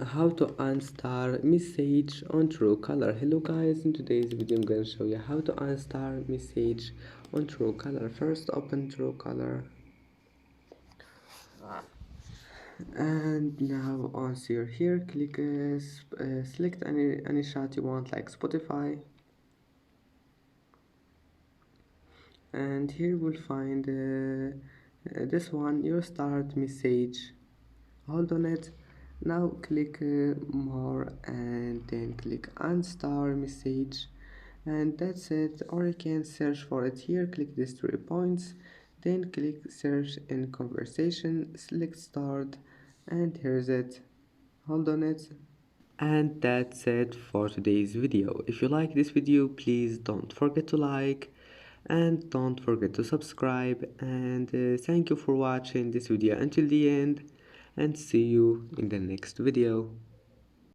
How to unstar message on Truecaller. Hello guys, in today's video I'm going to show you how to unstar message on Truecaller. First open Truecaller and now once you're here click select any chat you want like Spotify, and here we'll find this one, your start message. Hold on it. Now click more and then click unstar message, and that's it. Or you can search for it here, click these 3 points, then click search in conversation, select start, and here's it. Hold on it. And that's it for today's video. If you like this video, please don't forget to like and don't forget to subscribe, and thank you for watching this video until the end, and see you in the next video.